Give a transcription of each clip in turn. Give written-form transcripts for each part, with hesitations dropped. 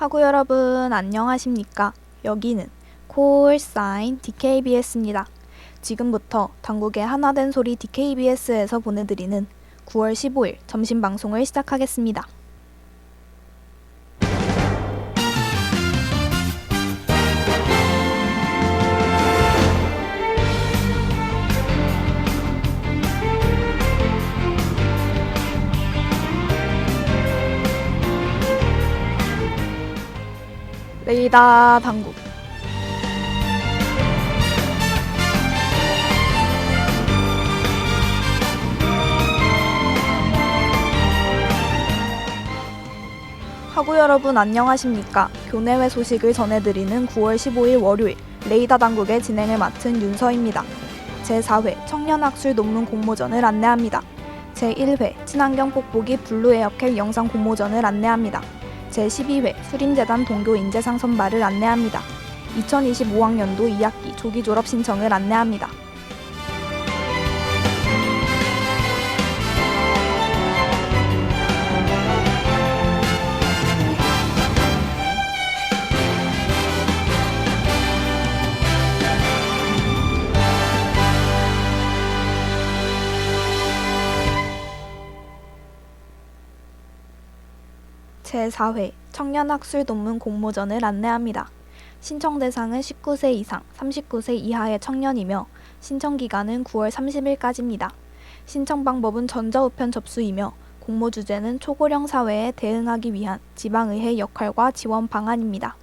하구 여러분 안녕하십니까? 여기는 콜사인 DKBS입니다. 지금부터 당국의 하나된 소리 DKBS에서 보내드리는 9월 15일 점심 방송을 시작하겠습니다. 레이더 당국 하구 여러분 안녕하십니까? 교내외 소식을 전해드리는 9월 15일 월요일 레이더 당국의 진행을 맡은 윤서입니다. 제4회 청년학술 논문 공모전을 안내합니다. 제1회 친환경 뽁뽁이 블루 에어캡 영상 공모전을 안내합니다. 제12회 수림재단 동교 인재상 선발을 안내합니다. 2025학년도 2학기 조기 졸업 신청을 안내합니다. 제4회 청년학술 논문 공모전을 안내합니다. 신청 대상은 19세 이상, 39세 이하의 청년이며 신청기간은 9월 30일까지입니다. 신청 방법은 전자우편 접수이며 공모 주제는 초고령 사회에 대응하기 위한 지방의회 역할과 지원 방안입니다.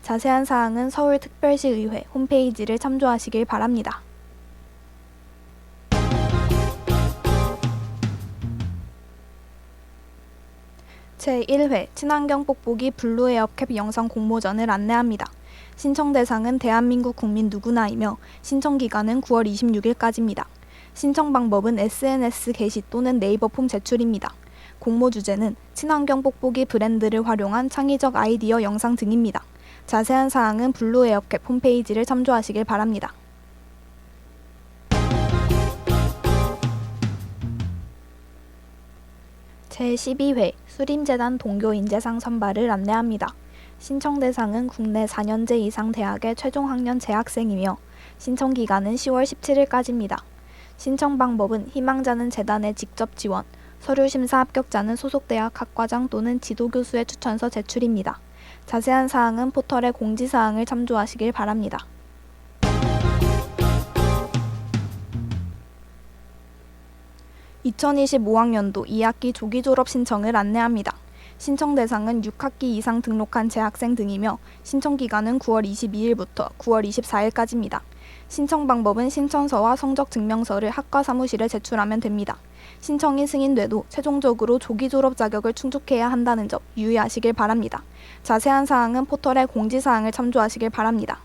자세한 사항은 서울특별시의회 홈페이지를 참조하시길 바랍니다. 제1회 친환경 뽁뽁이 블루 에어캡 영상 공모전을 안내합니다. 신청 대상은 대한민국 국민 누구나이며 신청 기간은 9월 26일까지입니다. 신청 방법은 SNS 게시 또는 네이버 폼 제출입니다. 공모 주제는 친환경 뽁뽁이 브랜드를 활용한 창의적 아이디어 영상 등입니다. 자세한 사항은 블루 에어캡 홈페이지를 참조하시길 바랍니다. 제12회 수림재단 동교 인재상 선발을 안내합니다. 신청 대상은 국내 4년제 이상 대학의 최종 학년 재학생이며 신청 기간은 10월 17일까지입니다. 신청 방법은 희망자는 재단에 직접 지원, 서류 심사 합격자는 소속 대학 학과장 또는 지도교수의 추천서 제출입니다. 자세한 사항은 포털의 공지사항을 참조하시길 바랍니다. (2025학년도 2학기 조기 졸업 신청을 안내합니다. 신청 대상은 6학기 이상 등록한 재학생 등이며 신청 기간은 9월 22일부터 9월 24일까지입니다. 신청 방법은 신청서와 성적 증명서를 학과 사무실에 제출하면 됩니다. 신청이 승인돼도 최종적으로 조기 졸업 자격을 충족해야 한다는 점 유의하시길 바랍니다. 자세한 사항은 포털의 공지사항을 참조하시길 바랍니다.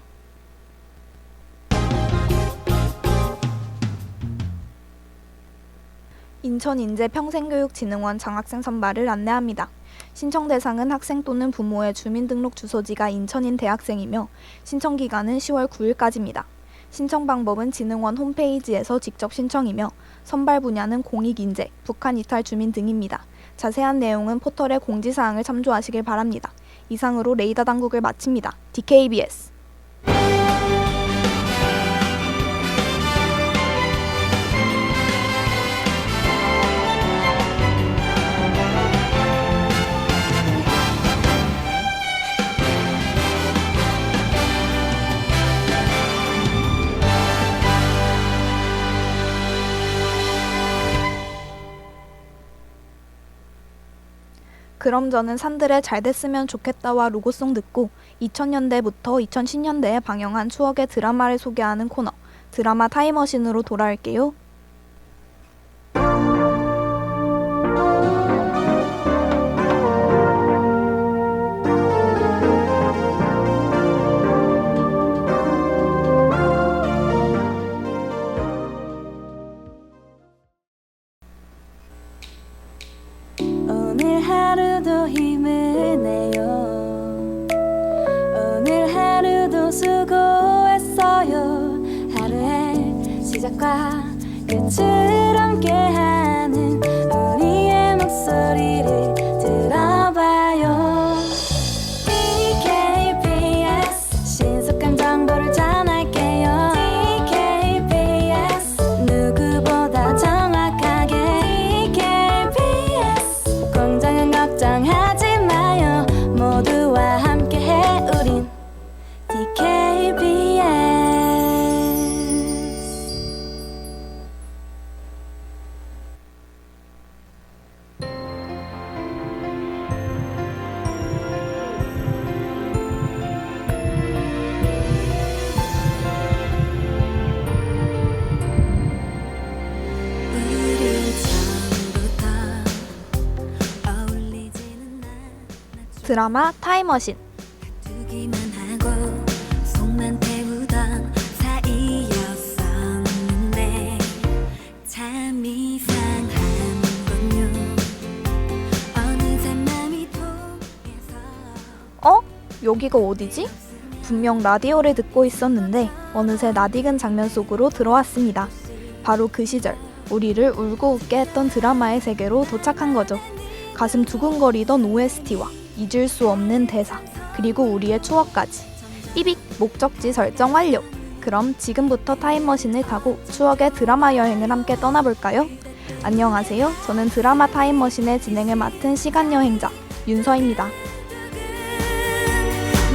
인천인재평생교육진흥원 장학생 선발을 안내합니다. 신청 대상은 학생 또는 부모의 주민등록 주소지가 인천인 대학생이며 신청 기간은 10월 9일까지입니다. 신청 방법은 진흥원 홈페이지에서 직접 신청이며 선발 분야는 공익인재, 북한 이탈 주민 등입니다. 자세한 내용은 포털의 공지사항을 참조하시길 바랍니다. 이상으로 레이더 당국을 마칩니다. DKBS 그럼 저는 산들에 잘 됐으면 좋겠다와 로고송 듣고 2000년대부터 2010년대에 방영한 추억의 드라마를 소개하는 코너 드라마 타임머신으로 돌아올게요. 오늘 하루도 힘을 내요. 오늘 하루도 수고했어요. 하루의 시작과 끝을 함께하는 우리의 목소리를 들어봐요. 드라마 타임머신. 두기만 하고 속만 태우던 사이였었는데 참 이상한군요. 어느새 맘이 통해서 여기가 어디지? 분명 라디오를 듣고 있었는데 어느새 낯익은 장면 속으로 들어왔습니다. 바로 그 시절 우리를 울고 웃게 했던 드라마의 세계로 도착한 거죠. 가슴 두근거리던 OST와 잊을 수 없는 대사, 그리고 우리의 추억까지. 삐빅 목적지 설정 완료! 그럼 지금부터 타임머신을 타고 추억의 드라마 여행을 함께 떠나볼까요? 안녕하세요. 저는 드라마 타임머신의 진행을 맡은 시간여행자 윤서입니다.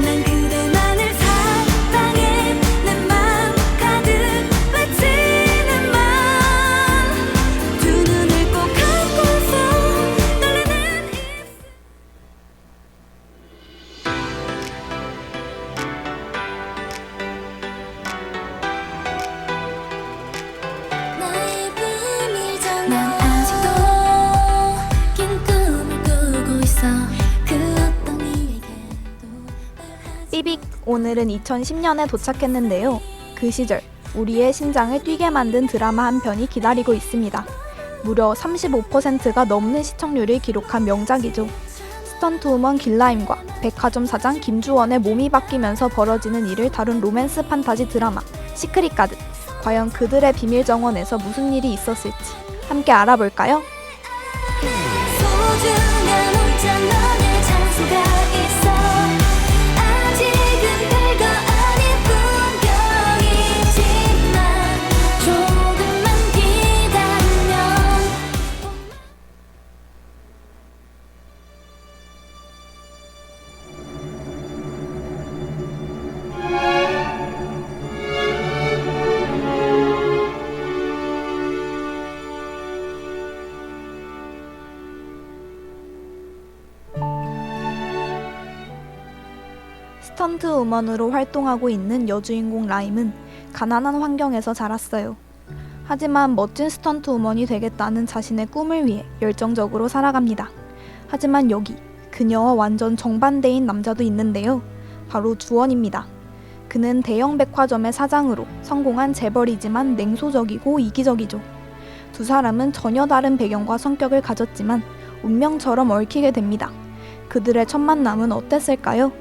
난 그대만을 사랑해 내 맘 가득 외치는 맘 두 눈을 꼭 감고서 떨리는 나의 비밀 정원 난 아직도 긴 꿈을 꾸고 있어 그 어떤 이에게도 삐빅 오늘은 2010년에 도착했는데요. 그 시절 우리의 심장을 뛰게 만든 드라마 한 편이 기다리고 있습니다. 무려 35%가 넘는 시청률을 기록한 명작이죠. 스턴트우먼 길라임과 백화점 사장 김주원의 몸이 바뀌면서 벌어지는 일을 다룬 로맨스 판타지 드라마 시크릿 가든. 과연 그들의 비밀 정원에서 무슨 일이 있었을지 함께 알아볼까요? 소중한 혼자 너의 장소가 있어 아직은 별거 아닌 풍경이지만 조금만 기다리면 스턴트 우먼으로 활동하고 있는 여주인공 라임은 가난한 환경에서 자랐어요. 하지만 멋진 스턴트 우먼이 되겠다는 자신의 꿈을 위해 열정적으로 살아갑니다. 하지만 여기 그녀와 완전 정반대인 남자도 있는데요. 바로 주원입니다. 그는 대형 백화점의 사장으로 성공한 재벌이지만 냉소적이고 이기적이죠. 두 사람은 전혀 다른 배경과 성격을 가졌지만 운명처럼 얽히게 됩니다. 그들의 첫 만남은 어땠을까요?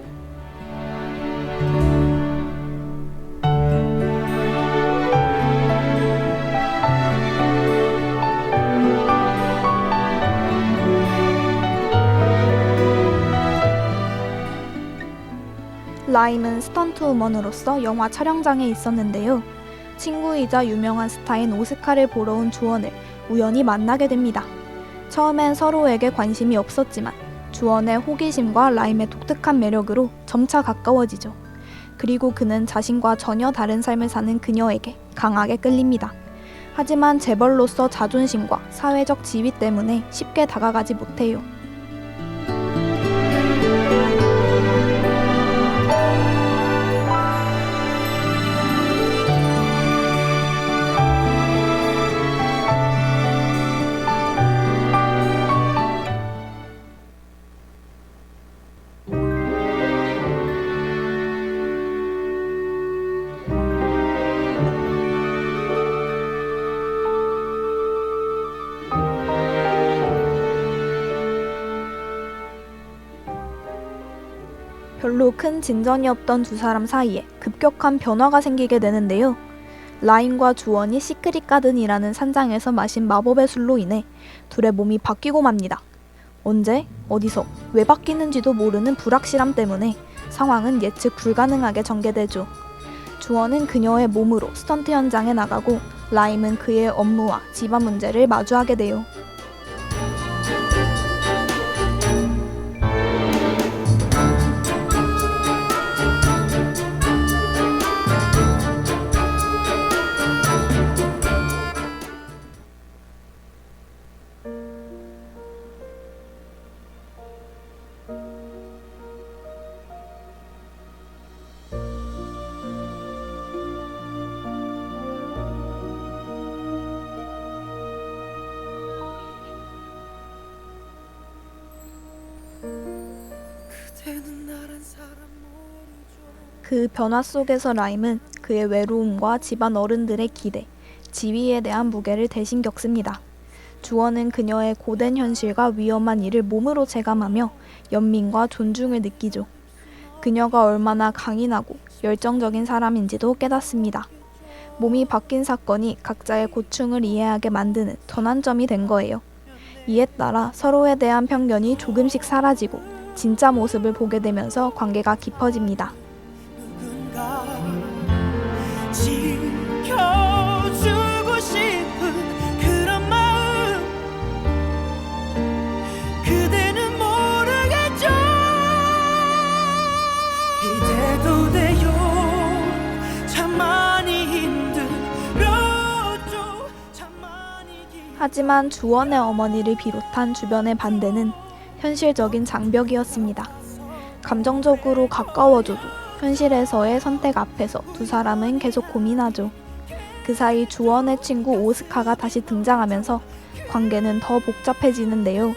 라임은 스턴트우먼으로서 영화 촬영장에 있었는데요. 친구이자 유명한 스타인 오스카를 보러 온 주원을 우연히 만나게 됩니다. 처음엔 서로에게 관심이 없었지만 주원의 호기심과 라임의 독특한 매력으로 점차 가까워지죠. 그리고 그는 자신과 전혀 다른 삶을 사는 그녀에게 강하게 끌립니다. 하지만 재벌로서 자존심과 사회적 지위 때문에 쉽게 다가가지 못해요. 별로 큰 진전이 없던 두 사람 사이에 급격한 변화가 생기게 되는데요. 라임과 주원이 시크릿 가든이라는 산장에서 마신 마법의 술로 인해 둘의 몸이 바뀌고 맙니다. 언제, 어디서, 왜 바뀌는지도 모르는 불확실함 때문에 상황은 예측 불가능하게 전개되죠. 주원은 그녀의 몸으로 스턴트 현장에 나가고 라임은 그의 업무와 집안 문제를 마주하게 돼요. 그 변화 속에서 라임은 그의 외로움과 집안 어른들의 기대, 지위에 대한 무게를 대신 겪습니다. 주원은 그녀의 고된 현실과 위험한 일을 몸으로 체감하며 연민과 존중을 느끼죠. 그녀가 얼마나 강인하고 열정적인 사람인지도 깨닫습니다. 몸이 바뀐 사건이 각자의 고충을 이해하게 만드는 전환점이 된 거예요. 이에 따라 서로에 대한 편견이 조금씩 사라지고 진짜 모습을 보게 되면서 관계가 깊어집니다. 누군가 지켜주고 싶은 그런 마음 그대는 모르겠죠. 이제도 돼요. 참 많이 힘들었죠. 참 많이 하지만 주원의 어머니를 비롯한 주변의 반대는 현실적인 장벽이었습니다. 감정적으로 가까워져도 현실에서의 선택 앞에서 두 사람은 계속 고민하죠. 그 사이 주원의 친구 오스카가 다시 등장하면서 관계는 더 복잡해지는데요.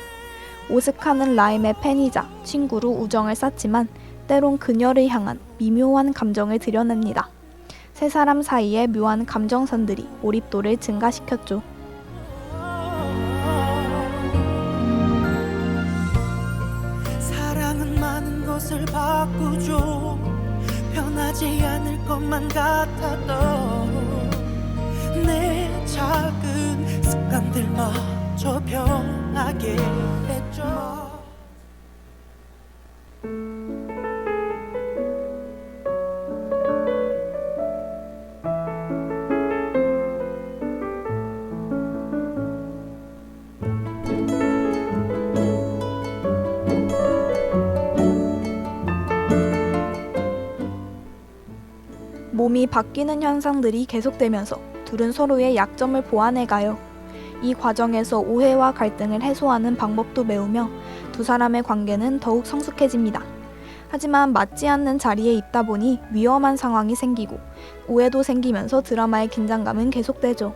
오스카는 라임의 팬이자 친구로 우정을 쌓지만 때론 그녀를 향한 미묘한 감정을 드러냅니다. 세 사람 사이의 묘한 감정선들이 몰입도를 증가시켰죠. 사랑은 많은 것을 바꾸죠. 변하지 않을 것만 같아도 내 작은 습관들마저 변하게 했죠. 몸이 바뀌는 현상들이 계속되면서 둘은 서로의 약점을 보완해가요. 이 과정에서 오해와 갈등을 해소하는 방법도 배우며 두 사람의 관계는 더욱 성숙해집니다. 하지만 맞지 않는 자리에 있다 보니 위험한 상황이 생기고 오해도 생기면서 드라마의 긴장감은 계속되죠.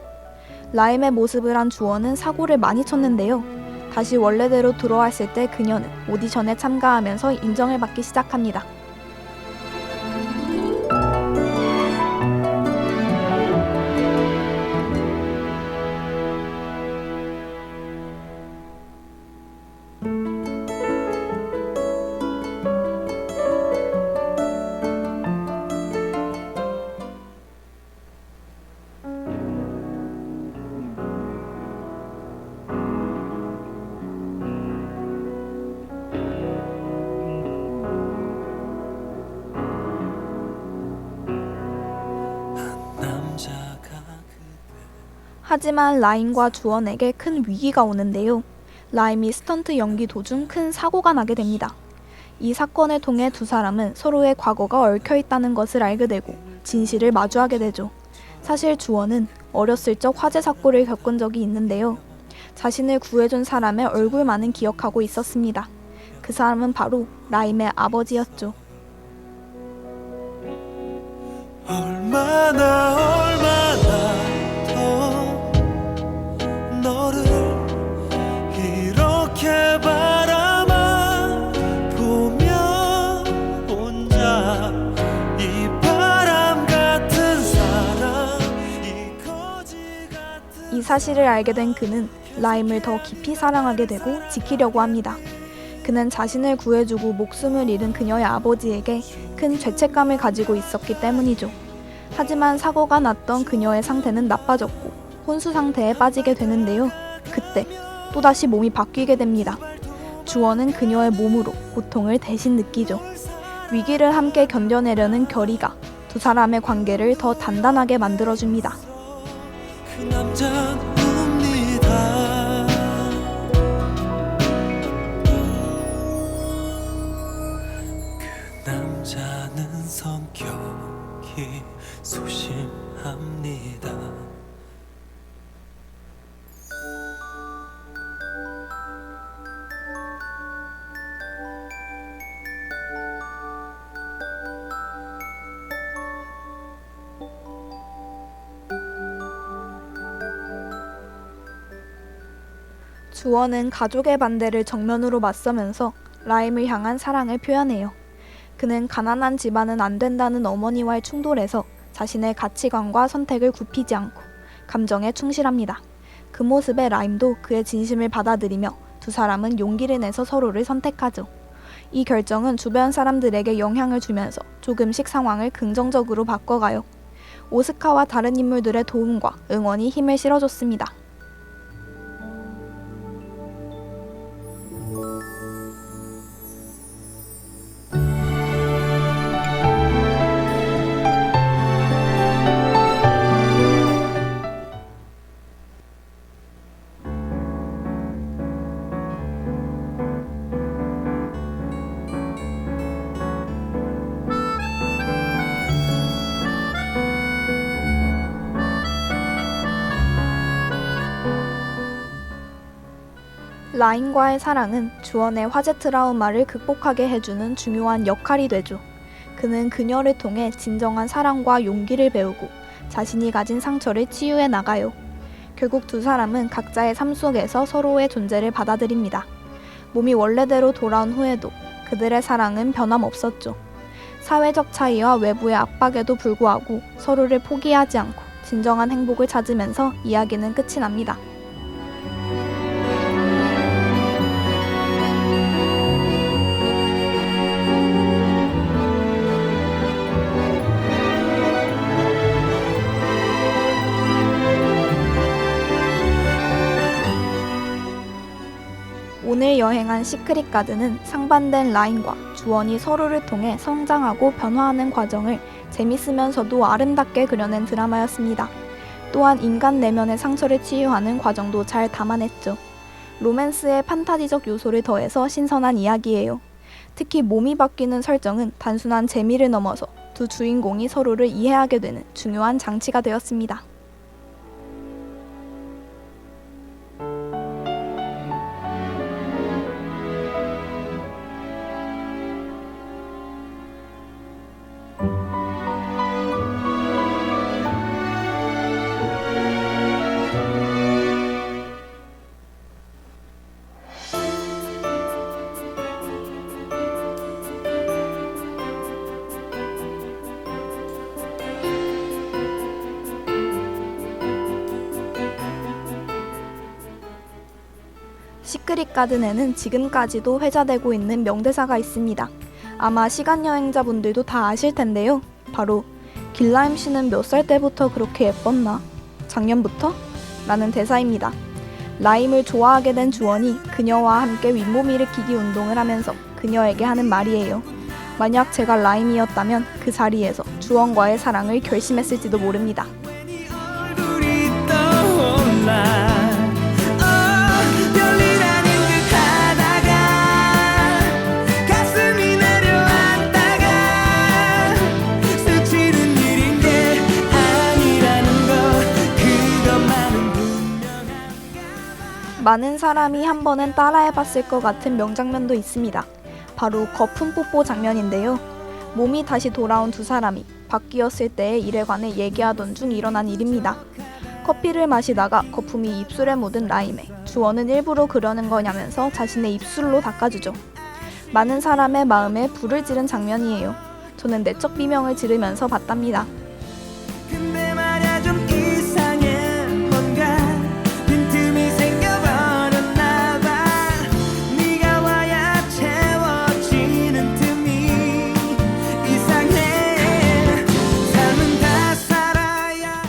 라임의 모습을 한 주원은 사고를 많이 쳤는데요. 다시 원래대로 돌아왔을 때 그녀는 오디션에 참가하면서 인정을 받기 시작합니다. 하지만 라임과 주원에게 큰 위기가 오는데요. 라임이 스턴트 연기 도중 큰 사고가 나게 됩니다. 이 사건을 통해 두 사람은 서로의 과거가 얽혀있다는 것을 알게 되고 진실을 마주하게 되죠. 사실 주원은 어렸을 적 화재 사고를 겪은 적이 있는데요. 자신을 구해준 사람의 얼굴만은 기억하고 있었습니다. 그 사람은 바로 라임의 아버지였죠. 얼마나 더 너를 이렇게 바라만 보며 혼자 이 바람 같은 사랑 이 거지 같은 이 사실을 알게 된 그는 라임을 더 깊이 사랑하게 되고 지키려고 합니다. 그는 자신을 구해주고 목숨을 잃은 그녀의 아버지에게 큰 죄책감을 가지고 있었기 때문이죠. 하지만 사고가 났던 그녀의 상태는 나빠졌고 혼수 상태에 빠지게 되는데요. 그때 또다시 몸이 바뀌게 됩니다. 주원은 그녀의 몸으로 고통을 대신 느끼죠. 위기를 함께 견뎌내려는 결의가 두 사람의 관계를 더 단단하게 만들어줍니다. 그 남자는 웁니다. 그 남자는 성격이 소심합니다. 주원은 가족의 반대를 정면으로 맞서면서 라임을 향한 사랑을 표현해요. 그는 가난한 집안은 안 된다는 어머니와의 충돌에서 자신의 가치관과 선택을 굽히지 않고 감정에 충실합니다. 그 모습에 라임도 그의 진심을 받아들이며 두 사람은 용기를 내서 서로를 선택하죠. 이 결정은 주변 사람들에게 영향을 주면서 조금씩 상황을 긍정적으로 바꿔가요. 오스카와 다른 인물들의 도움과 응원이 힘을 실어줬습니다. 라임과의 사랑은 주원의 화제 트라우마를 극복하게 해주는 중요한 역할이 되죠. 그는 그녀를 통해 진정한 사랑과 용기를 배우고 자신이 가진 상처를 치유해 나가요. 결국 두 사람은 각자의 삶 속에서 서로의 존재를 받아들입니다. 몸이 원래대로 돌아온 후에도 그들의 사랑은 변함없었죠. 사회적 차이와 외부의 압박에도 불구하고 서로를 포기하지 않고 진정한 행복을 찾으면서 이야기는 끝이 납니다. 오늘 여행한 시크릿 가든은 상반된 라임과 주원이 서로를 통해 성장하고 변화하는 과정을 재밌으면서도 아름답게 그려낸 드라마였습니다. 또한 인간 내면의 상처를 치유하는 과정도 잘 담아냈죠. 로맨스의 판타지적 요소를 더해서 신선한 이야기예요. 특히 몸이 바뀌는 설정은 단순한 재미를 넘어서 두 주인공이 서로를 이해하게 되는 중요한 장치가 되었습니다. 시크릿 가든에는 지금까지도 회자되고 있는 명대사가 있습니다. 아마 시간여행자분들도 다 아실 텐데요. 바로 길라임 씨는 몇 살 때부터 그렇게 예뻤나? 작년부터? 라는 대사입니다. 라임을 좋아하게 된 주원이 그녀와 함께 윗몸 일으키기 운동을 하면서 그녀에게 하는 말이에요. 만약 제가 라임이었다면 그 자리에서 주원과의 사랑을 결심했을지도 모릅니다. 얼굴이 떠올라 별일 아닌 듯 하다가 가슴이 내려앉다가 스치는 일인 게 아니라는 것 그것만은 분명한가. 많은 사람이 한 번은 따라해봤을 것 같은 명장면도 있습니다. 바로 거품 뽀뽀 장면인데요. 몸이 다시 돌아온 두 사람이 바뀌었을 때의 일에 관해 얘기하던 중 일어난 일입니다. 커피를 마시다가 거품이 입술에 묻은 라임에 주원은 일부러 그러는 거냐면서 자신의 입술로 닦아주죠. 많은 사람의 마음에 불을 지른 장면이에요. 저는 내적 비명을 지르면서 봤답니다. 근데 말야 좀 이상해 뭔가 빈틈이 생겨버렸나 봐 네가 와야 채워지는 틈이 이상해 삶은 다 살아야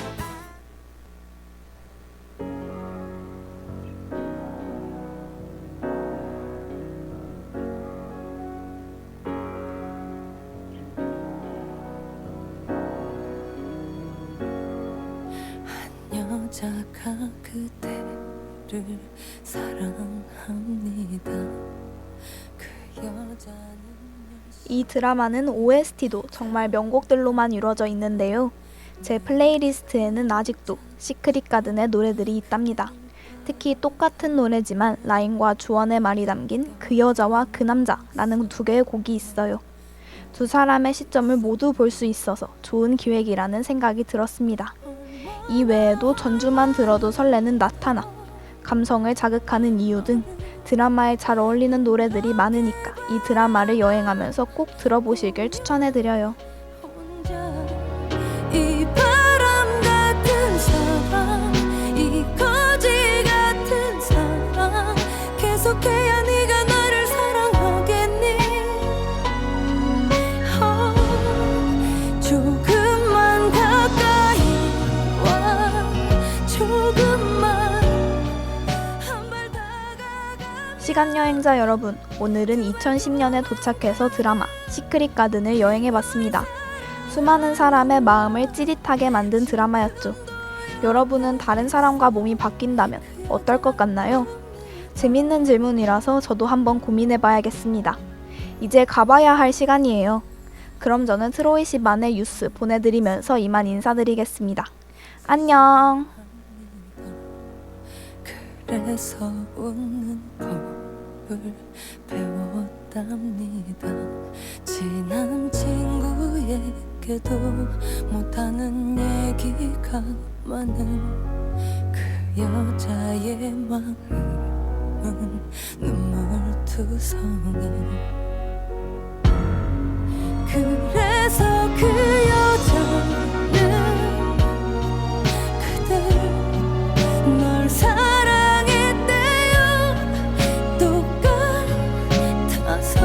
여자가 그대를 사랑합니다. 그 여자는 이 드라마는 OST도 정말 명곡들로만 이루어져 있는데요. 제 플레이리스트에는 아직도 시크릿 가든의 노래들이 있답니다. 특히 똑같은 노래지만 라임과 주원의 말이 담긴 그 여자와 그 남자라는 두 개의 곡이 있어요. 두 사람의 시점을 모두 볼 수 있어서 좋은 기획이라는 생각이 들었습니다. 이 외에도 전주만 들어도 설레는 나타나, 감성을 자극하는 이유 등 드라마에 잘 어울리는 노래들이 많으니까 이 드라마를 여행하면서 꼭 들어보시길 추천해드려요. 혼자 이 바람 같은 사랑 이 거지 같은 사랑 계속해야 네가 나를 사랑하겠니 조금만 가까이 와 조금만 한 발 다가가 시간여행자 여러분, 오늘은 2010년에 도착해서 드라마 시크릿 가든을 여행해봤습니다. 수많은 사람의 마음을 찌릿하게 만든 드라마였죠. 여러분은 다른 사람과 몸이 바뀐다면 어떨 것 같나요? 재밌는 질문이라서 저도 한번 고민해봐야겠습니다. 이제 가봐야 할 시간이에요. 그럼 저는 트로이 시반의 뉴스 보내드리면서 이만 인사드리겠습니다. 안녕! 그래서 웃는 법을 배웠답니다. 친한 친구에게도 못하는 얘기가 많은 그 여자의 마음은 눈물투성이. 그래서 그 여자는 그댈 널 사랑했대요. 똑같아서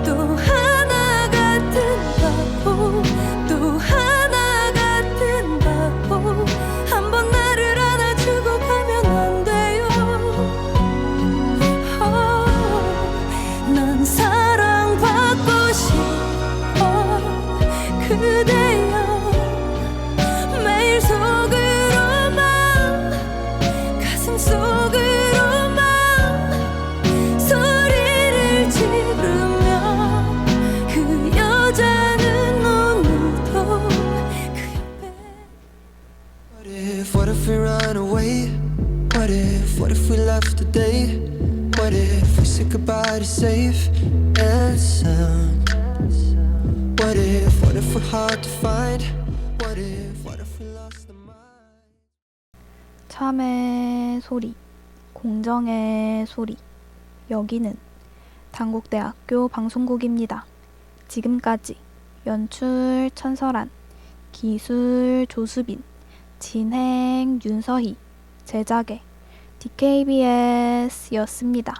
또 하나 같은 바보 또 하나 같은 바보 한번 나를 안아주고 가면 안 돼요. 난 사랑받고 싶어 그대여 매일 속으로만 가슴 속으로만 소리를 지르며 그 여자는 오늘도 그 옆에. What if we run away? What if we left today? What if we said goodbye to safe and sound? What if we're hard to find? What if we lost the mind? 참의 소리, 공정의 소리. 여기는 단국대학교 방송국입니다. 지금까지 연출 천설한, 기술 조수빈, 진행 윤서희, 제작의 DKBS였습니다.